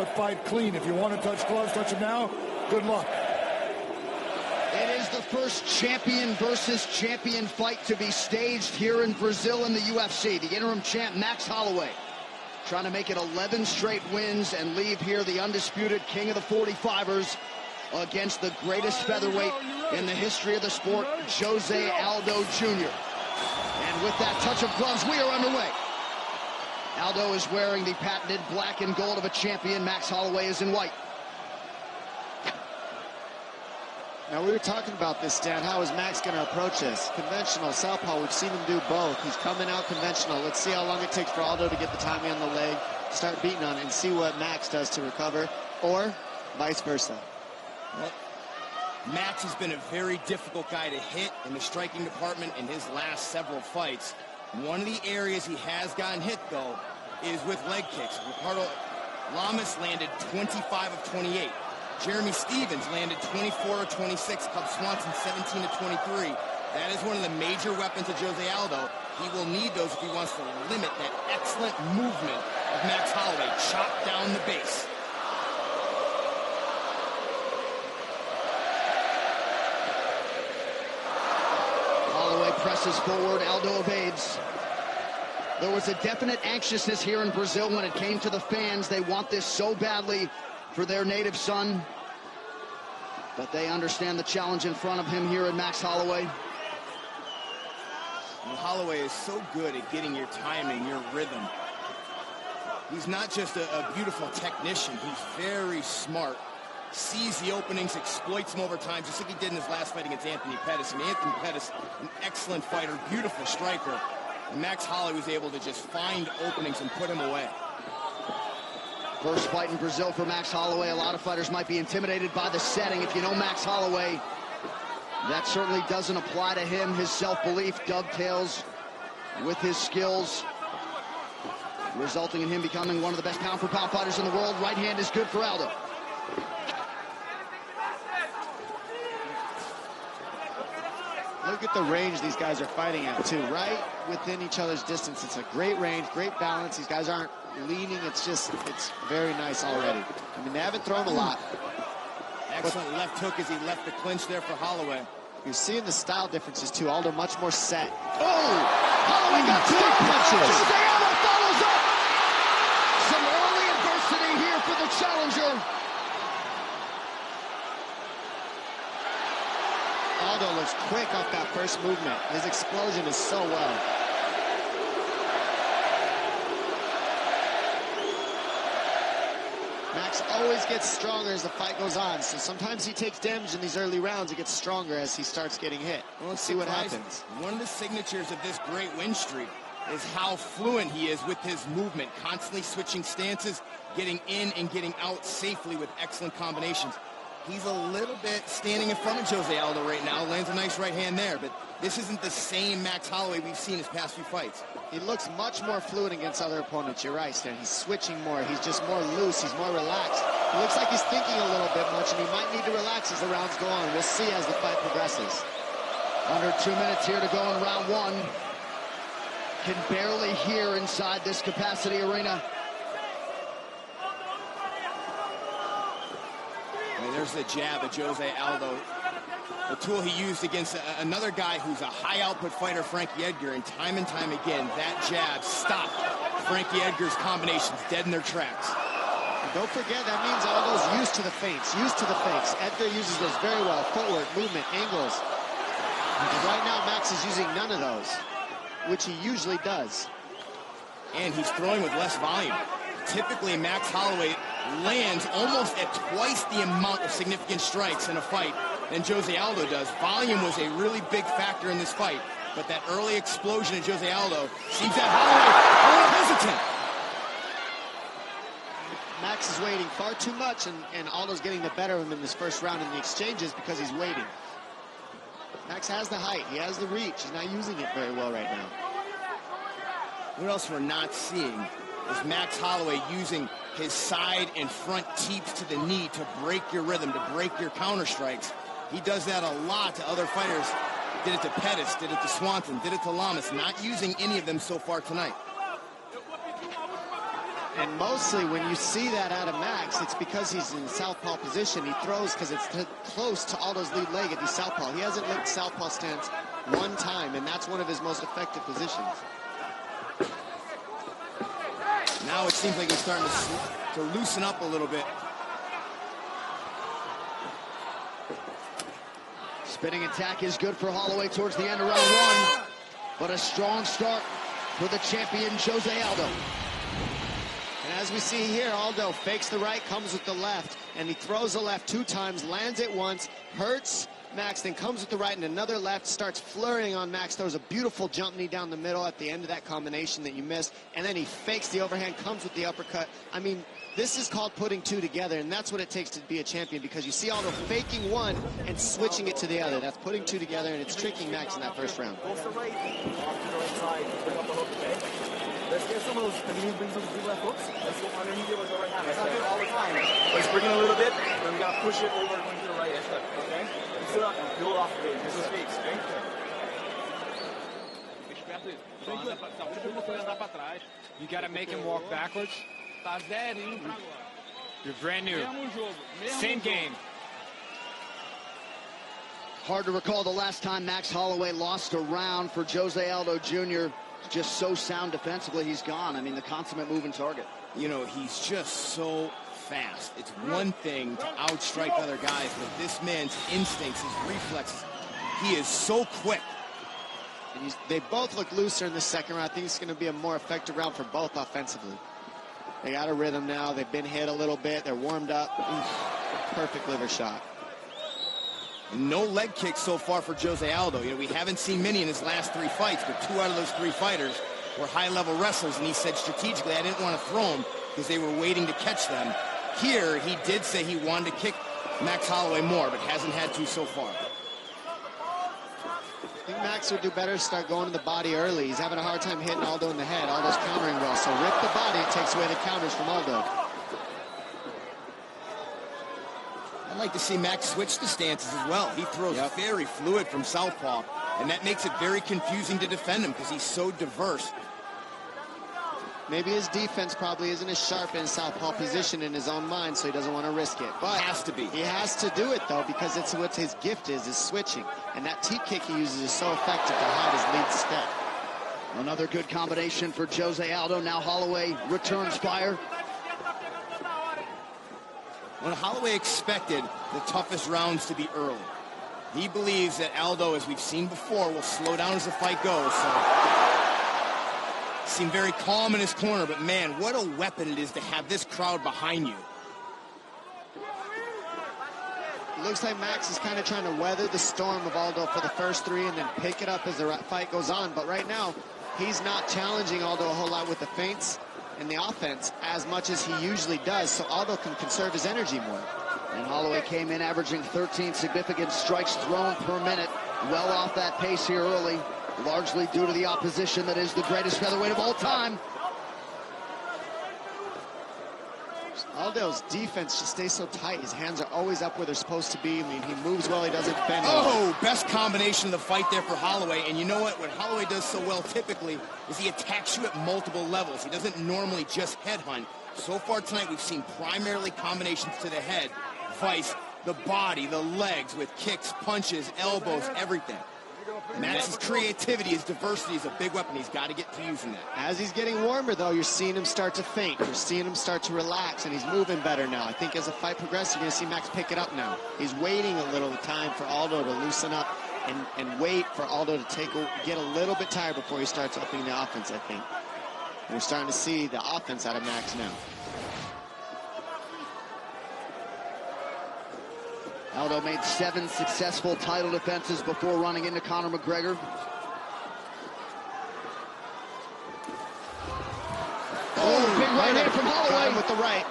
but fight clean. If you want to touch gloves, touch them now. Good luck. It is the first champion versus champion fight to be staged here in Brazil in the UFC. The interim champ, Max Holloway, trying to make it 11 straight wins and leave here the undisputed king of the 45ers against the greatest featherweight in the history of the sport, Jose Aldo Jr. And with that touch of gloves, we are underway. Aldo is wearing the patented black and gold of a champion. Max Holloway is in white. Now, we were talking about this, Stan. How is Max going to approach this? Conventional, southpaw, we've seen him do both. He's coming out conventional. Let's see how long it takes for Aldo to get the timing on the leg, start beating on it, and see what Max does to recover, or vice versa. Well, Max has been a very difficult guy to hit in the striking department in his last several fights. One of the areas he has gotten hit, though, is with leg kicks. Ricardo Lamas landed 25 of 28. Jeremy Stevens landed 24 of 26. Cub Swanson 17 of 23. That is one of the major weapons of Jose Aldo. He will need those if he wants to limit that excellent movement of Max Holloway. Chop down the base. Holloway presses forward. Aldo evades. There was a definite anxiousness here in Brazil when it came to the fans. They want this so badly for their native son, but they understand the challenge in front of him here at Max Holloway. And Holloway is so good at getting your timing, your rhythm. He's not just a beautiful technician, he's very smart. Sees the openings, exploits them over time, just like he did in his last fight against Anthony Pettis. And Anthony Pettis, an excellent fighter, beautiful striker. And Max Holloway was able to just find openings and put him away. First fight in Brazil for Max Holloway. A lot of fighters might be intimidated by the setting. If you know Max Holloway, that certainly doesn't apply to him. His self-belief dovetails with his skills, resulting in him becoming one of the best pound-for-pound fighters in the world. Right hand is good for Aldo. Look at the range these guys are fighting at, too. Right within each other's distance. It's a great range, great balance. These guys aren't leaning. It's very nice already. I mean, they haven't thrown a lot. Excellent left hook as he left the clinch there for Holloway. You're seeing the style differences, too. Aldo much more set. Oh! Holloway got two punches! Jose Aldo follows up! Some early adversity here for the challenger. Aldo looks quick off that first movement. His explosion is so well. Max always gets stronger as the fight goes on, so sometimes he takes damage in these early rounds. It gets stronger as he starts getting hit. Well, let's see what happens. One of the signatures of this great win streak is how fluent he is with his movement, constantly switching stances, getting in and getting out safely with excellent combinations. He's a little bit standing in front of Jose Aldo right now, lands a nice right hand there, but this isn't the same Max Holloway we've seen his past few fights. He looks much more fluid against other opponents. You're right, Stan. He's switching more. He's just more loose. He's more relaxed. He looks like he's thinking a little bit much, and he might need to relax as the rounds go on. We'll see as the fight progresses. Under 2 minutes here to go in round one. Can barely hear inside this capacity arena. There's the jab of Jose Aldo, the tool he used against another guy who's a high-output fighter, Frankie Edgar, and time again, that jab stopped Frankie Edgar's combinations dead in their tracks. And don't forget, that means Aldo's used to the feints, Edgar uses those very well, footwork, movement, angles. And right now, Max is using none of those, which he usually does. And he's throwing with less volume. Typically, Max Holloway lands almost at twice the amount of significant strikes in a fight than Jose Aldo does. Volume was a really big factor in this fight, but that early explosion of Jose Aldo seems that Holloway a little hesitant. Max is waiting far too much, and Aldo's getting the better of him in this first round in the exchanges because he's waiting. Max has the height, he has the reach, he's not using it very well right now. What else we're not seeing is Max Holloway using his side and front teeps to the knee to break your rhythm, to break your counter strikes. He does that a lot to other fighters. Did it to Pettis, did it to Swanson, did it to Lamas. Not using any of them so far tonight. And mostly when you see that out of Max, it's because he's in southpaw position. He throws because it's close to Aldo's lead leg at the southpaw. He hasn't licked southpaw stance one time, and that's one of his most effective positions. Now it seems like he's starting to loosen up a little bit. Spinning attack is good for Holloway towards the end of round one. But a strong start for the champion, Jose Aldo. And as we see here, Aldo fakes the right, comes with the left, and he throws the left 2 times, lands it once, hurts Max, then comes with the right and another left, starts flurrying on Max, throws a beautiful jump knee down the middle at the end of that combination that you missed, and then he fakes the overhand, comes with the uppercut. I mean, this is called putting 2 together, and that's what it takes to be a champion, because you see Aldo faking one and switching it to the other. That's putting 2 together, and it's tricking Max in that first round. Let's get some of those, can you bring some left hooks? Let's go underneath it with the right hand. That's not good all the time. Let's bring it a little bit, and we gotta push it over going to the right edge, okay? Sit up and build off of it. This is fakes, okay? You gotta make him walk backwards. You're brand new. Same game. Hard to recall the last time Max Holloway lost a round for Jose Aldo Jr. Just so sound defensively, he's gone. I mean, the consummate moving target. You know, he's just so fast. It's one thing to outstrike other guys, but this man's instincts, his reflexes, he is so quick. And they both look looser in the second round. I think it's going to be a more effective round for both offensively. They got a rhythm now. They've been hit a little bit. They're warmed up. Oof, perfect liver shot. No leg kicks so far for Jose Aldo. You know, we haven't seen many in his last 3 fights, but 2 out of those 3 fighters were high-level wrestlers, and he said strategically, I didn't want to throw them because they were waiting to catch them. Here, he did say he wanted to kick Max Holloway more, but hasn't had to so far. I think Max would do better to start going to the body early. He's having a hard time hitting Aldo in the head. Aldo's countering well, so rip the body, it takes away the counters from Aldo. I'd like to see Max switch the stances as well. He throws very fluid from southpaw, and that makes it very confusing to defend him because he's so diverse. Maybe his defense probably isn't as sharp in southpaw position in his own mind, so he doesn't want to risk it. But it has to be. He has to do it, though, because it's what his gift is switching. And that teep kick he uses is so effective to hide his lead step. Another good combination for Jose Aldo. Now Holloway returns fire. When Holloway expected the toughest rounds to be early. He believes that Aldo, as we've seen before, will slow down as the fight goes. So, seemed very calm in his corner, but man, what a weapon it is to have this crowd behind you. It looks like Max is kind of trying to weather the storm of Aldo for the first 3 and then pick it up as the fight goes on. But right now, he's not challenging Aldo a whole lot with the feints and the offense as much as he usually does, so Aldo can conserve his energy more. And Holloway came in averaging 13 significant strikes thrown per minute. Well off that pace here early, largely due to the opposition that is the greatest featherweight of all time. Aldo's defense just stays so tight. His hands are always up where they're supposed to be. I mean, he moves well, he doesn't bend. Oh, best combination of the fight there for Holloway. And you know what? What Holloway does so well typically is he attacks you at multiple levels. He doesn't normally just headhunt. So far tonight, we've seen primarily combinations to the head, vice the body, the legs with kicks, punches, elbows, everything. Max's creativity, his diversity is a big weapon. He's got to get to using that. As he's getting warmer, though, you're seeing him start to feint. You're seeing him start to relax, and he's moving better now. I think as the fight progresses, you're going to see Max pick it up now. He's waiting a little time for Aldo to loosen up and wait for Aldo to get a little bit tired before he starts opening the offense, I think. And we're starting to see the offense out of Max now. Aldo made 7 successful title defenses before running into Conor McGregor. Oh, big right hand from Holloway. With the right.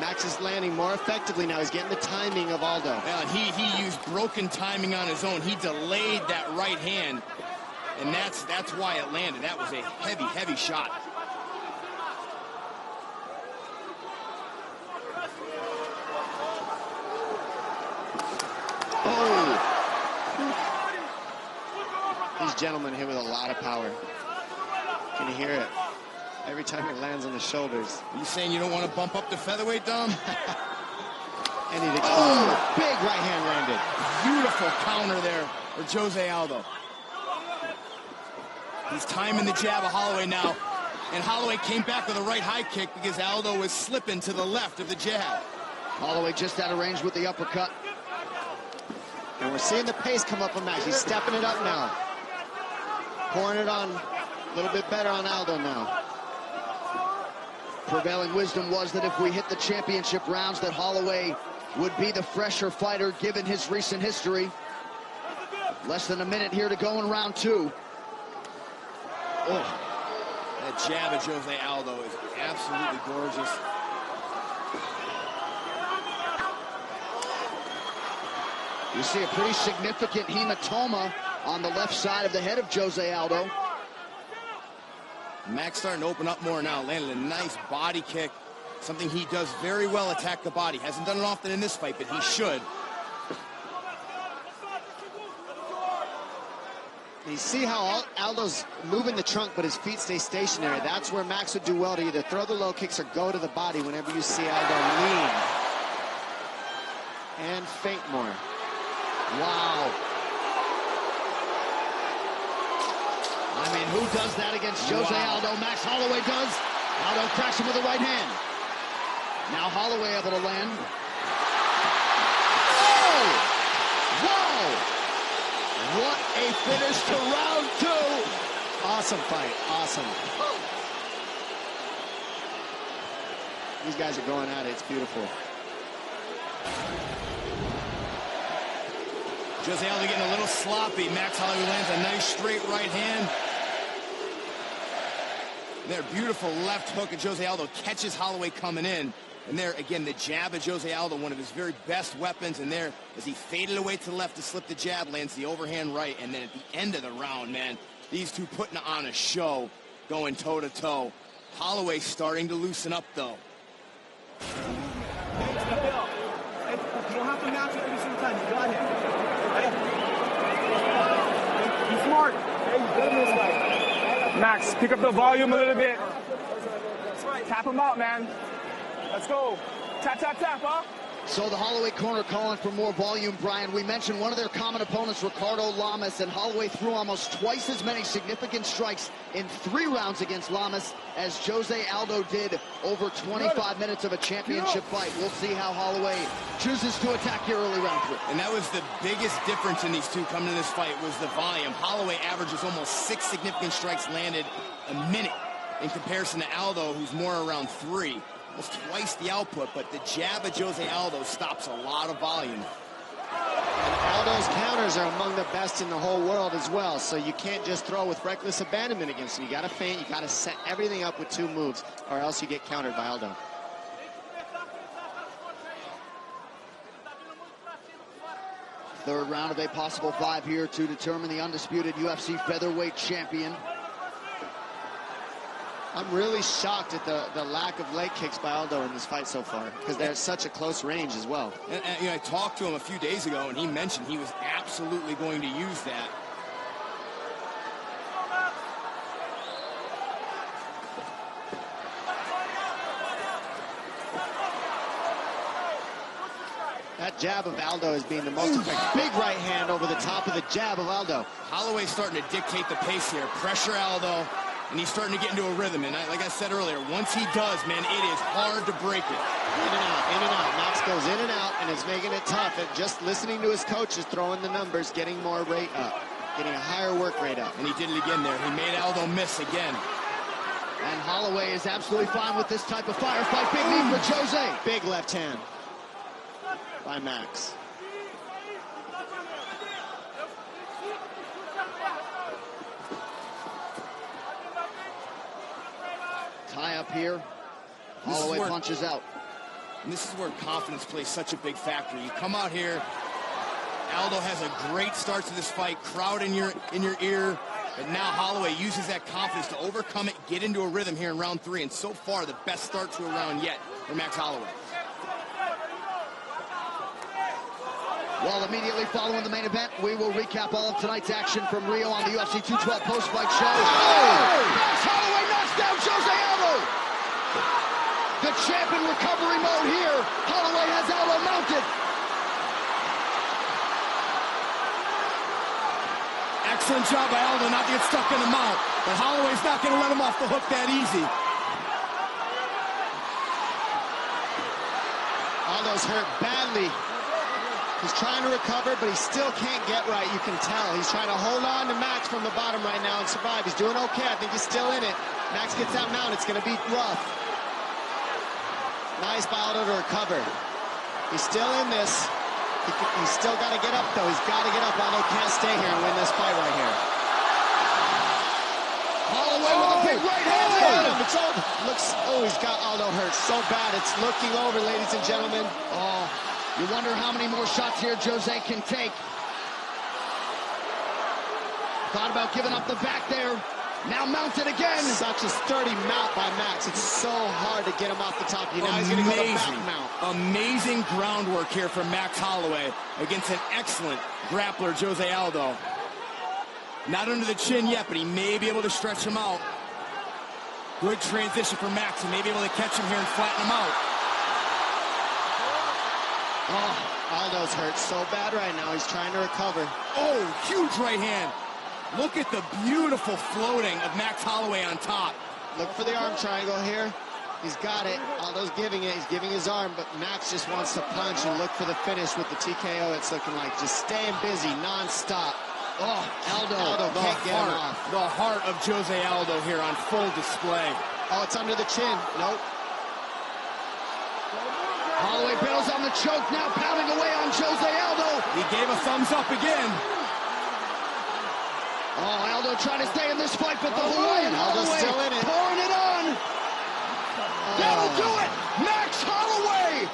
Max is landing more effectively now. He's getting the timing of Aldo. Yeah, he used broken timing on his own. He delayed that right hand, and that's why it landed. That was a heavy, heavy shot. Oh! These gentlemen hit with a lot of power. Can you hear it? every time it lands on the shoulders. Are you saying you don't want to bump up to featherweight, Dom? And he'd big right hand landed. Beautiful counter there for Jose Aldo. He's timing the jab of Holloway now. And Holloway came back with a right high kick because Aldo was slipping to the left of the jab. Holloway just out of range with the uppercut. And we're seeing the pace come up on Max. He's stepping it up now. Pouring it on a little bit better on Aldo now. Prevailing wisdom was that if we hit the championship rounds, that Holloway would be the fresher fighter given his recent history. Less than a minute here to go in round 2. Oh. That jab of Jose Aldo is absolutely gorgeous. You see a pretty significant hematoma on the left side of the head of Jose Aldo. Max starting to open up more now. Landed a nice body kick. Something he does very well, attack the body. Hasn't done it often in this fight, but he should. You see how Aldo's moving the trunk, but his feet stay stationary. That's where Max would do well, to either throw the low kicks or go to the body whenever you see Aldo lean. And feint more. Wow. I mean, who does that against Jose Aldo? Max Holloway does. Aldo cracks him with the right hand. Now Holloway able to land. Oh! Whoa! What a finish to round 2. Awesome fight. Awesome. These guys are going at it. It's beautiful. Jose Aldo getting a little sloppy. Max Holloway lands a nice straight right hand. There, beautiful left hook, and Jose Aldo catches Holloway coming in. And there, again, the jab of Jose Aldo, one of his very best weapons. And there, as he faded away to the left to slip the jab, lands the overhand right. And then at the end of the round, man, these two putting on a show, going toe-to-toe. Holloway starting to loosen up, though. You don't have to match it every single time. You got him. Hey. Be smart. Hey, you better this guy. Max, pick up the volume a little bit. Tap him out, man. Let's go. Tap, tap, tap, huh? So the Holloway corner calling for more volume, Brian. We mentioned one of their common opponents, Ricardo Lamas, and Holloway threw almost twice as many significant strikes in 3 rounds against Lamas as Jose Aldo did over 25 minutes of a championship fight. We'll see how Holloway chooses to attack here early round 3. And that was the biggest difference in these two coming to this fight, was the volume. Holloway averages almost 6 significant strikes landed a minute in comparison to Aldo, who's more around 3. Almost twice the output, but the jab of Jose Aldo stops a lot of volume. And Aldo's counters are among the best in the whole world as well, so you can't just throw with reckless abandonment against him. You got to feint, you got to set everything up with 2 moves, or else you get countered by Aldo. Third round of a possible 5 here to determine the undisputed UFC featherweight champion. I'm really shocked at the lack of leg kicks by Aldo in this fight so far, because they're at such a close range as well. And you know, I talked to him a few days ago, and he mentioned he was absolutely going to use that. That jab of Aldo is being the most effective. Big right hand over the top of the jab of Aldo. Holloway's starting to dictate the pace here. Pressure Aldo. And he's starting to get into a rhythm. And like I said earlier, once he does, man, it is hard to break it. In and out, in and out. Max goes in and out and is making it tough. And just listening to his coaches, throwing the numbers, getting more rate up, getting a higher work rate up. And he did it again there. He made Aldo miss again. And Holloway is absolutely fine with this type of firefight. Big knee for Jose. Big left hand by Max. Tie up here. Holloway punches out. And this is where confidence plays such a big factor. You come out here, Aldo has a great start to this fight, crowd in your ear, but now Holloway uses that confidence to overcome it, get into a rhythm here in round 3, and so far the best start to a round yet for Max Holloway. Well, immediately following the main event, we will recap all of tonight's action from Rio on the UFC 212 post-fight show. Oh! Max Holloway knocks down Jose Aldo. The champ in recovery mode here. Holloway has Aldo mounted. Excellent job by Aldo not to get stuck in the mount. But Holloway's not going to let him off the hook that easy. Aldo's hurt badly. He's trying to recover, but he still can't get right. You can tell. He's trying to hold on to Max from the bottom right now and survive. He's doing okay. I think he's still in it. Max gets that mount. It's going to be rough. Nice by Aldo to recover. He's still in this. He's still got to get up, though. He's got to get up. Aldo can't stay here and win this fight right here. Holloway with a big right hand. It's over. He's got Aldo hurt so bad. It's looking over, ladies and gentlemen. Oh, you wonder how many more shots here Jose can take. Thought about giving up the back there. Now mounted again. Such a sturdy mount by Max. It's so hard to get him off the top. You know, he's going to go the back mount. Amazing groundwork here from Max Holloway against an excellent grappler, Jose Aldo. Not under the chin yet, but he may be able to stretch him out. Good transition for Max. He may be able to catch him here and flatten him out. Oh, Aldo's hurt so bad right now. He's trying to recover. Oh, huge right hand. Look at the beautiful floating of Max Holloway on top. Look for the arm triangle here. He's got it. Aldo's giving it. He's giving his arm, but Max just wants to punch and look for the finish with the TKO. It's looking like just staying busy, non-stop. Oh, Aldo can't get him off. The heart of Jose Aldo here on full display. Oh, it's under the chin. Nope. Holloway bails on the choke, now pounding away on Jose Aldo. He gave a thumbs up again. Oh, Aldo trying to stay in this fight, but the Hawaiian Holloway still in it. pouring it on. That'll do it. Max Holloway.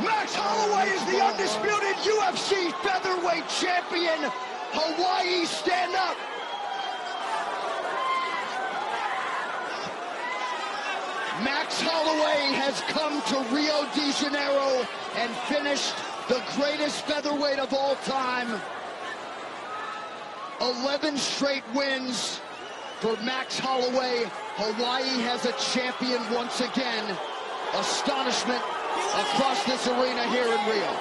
Max Holloway is the undisputed UFC featherweight champion. Hawaii, stand up. Max Holloway has come to Rio de Janeiro and finished the greatest featherweight of all time. 11 straight wins for Max Holloway. Hawaii has a champion once again. Astonishment across this arena here in Rio.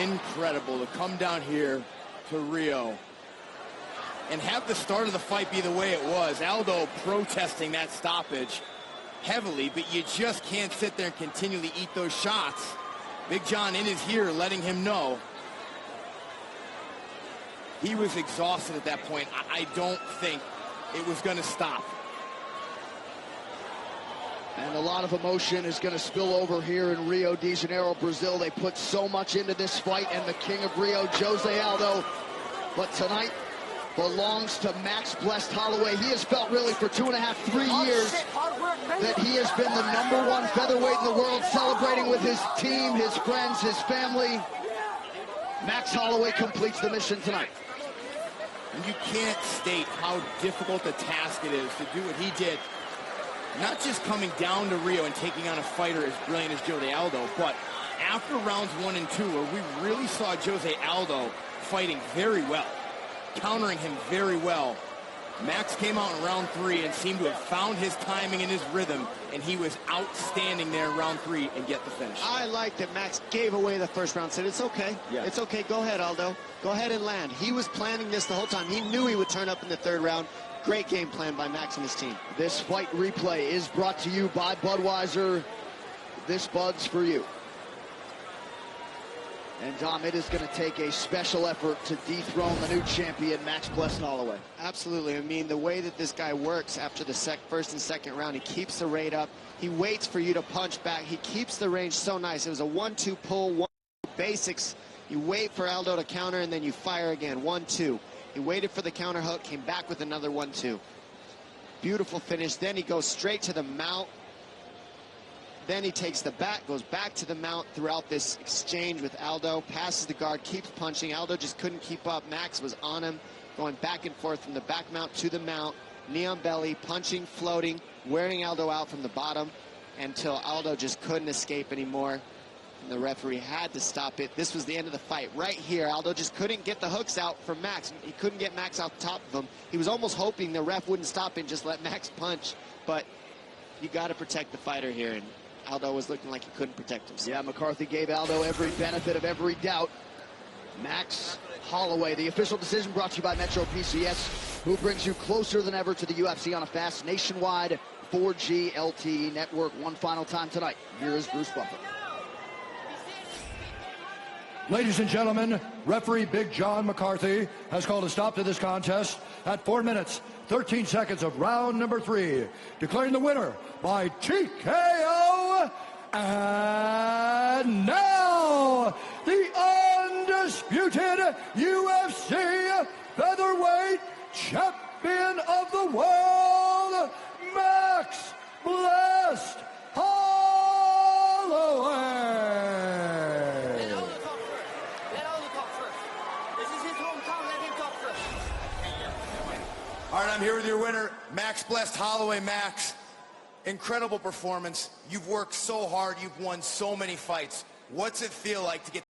Incredible to come down here to Rio and have the start of the fight be the way it was. Aldo protesting that stoppage heavily, but you just can't sit there and continually eat those shots. Big John in his ear letting him know he was exhausted at that point. I don't think it was going to stop. And a lot of emotion is going to spill over here in Rio de Janeiro, Brazil. They put so much into this fight, and the king of Rio, Jose Aldo. But tonight belongs to Max Blessed Holloway. He has felt really for 2.5, 3 years that he has been the #1 featherweight in the world, celebrating with his team, his friends, his family. Max Holloway completes the mission tonight. And you can't state how difficult a task it is to do what he did. Not just coming down to Rio and taking on a fighter as brilliant as Jose Aldo, but after rounds 1 and 2, where we really saw Jose Aldo fighting very well, countering him very well, Max came out in round 3 and seemed to have found his timing and his rhythm, and he was outstanding there in round 3 and get the finish. I like that Max gave away the first round, said it's okay. Yeah. It's okay. Go ahead, Aldo. Go ahead and land. He was planning this the whole time. He knew he would turn up in the 3rd round. Great game plan by Max and his team. This fight replay is brought to you by Budweiser. This Bud's for you. And Dom, it is going to take a special effort to dethrone the new champion, Max Blessed Holloway. Absolutely. I mean, the way that this guy works after the 1st and 2nd round, he keeps the rate up. He waits for you to punch back. He keeps the range so nice. It was a 1-2 pull, 1-2 basics. You wait for Aldo to counter, and then you fire again, 1-2. He waited for the counter hook, came back with another 1-2. Beautiful finish. Then he goes straight to the mount. Then he takes the back, goes back to the mount throughout this exchange with Aldo, passes the guard, keeps punching. Aldo just couldn't keep up. Max was on him, going back and forth from the back mount to the mount, knee on belly, punching, floating, wearing Aldo out from the bottom until Aldo just couldn't escape anymore. And the referee had to stop it. This was the end of the fight. Right here, Aldo just couldn't get the hooks out from Max. He couldn't get Max off top of him. He was almost hoping the ref wouldn't stop it and just let Max punch. But you got to protect the fighter here, and Aldo was looking like he couldn't protect himself. Yeah, McCarthy gave Aldo every benefit of every doubt. Max Holloway, the official decision brought to you by Metro PCS, who brings you closer than ever to the UFC on a fast nationwide 4G LTE network. One final time tonight. Here is Bruce Buffer. Ladies and gentlemen, referee Big John McCarthy has called a stop to this contest at 4 minutes, 13 seconds of round number 3, declaring the winner by TKO. And now, the undisputed UFC featherweight champion of the world, Max Blessed Holloway. Let Aldo talk first. This is his hometown. Let him talk first. All right, I'm here with your winner, Max Blessed Holloway. Max, incredible performance. You've worked so hard. You've won so many fights. What's it feel like to get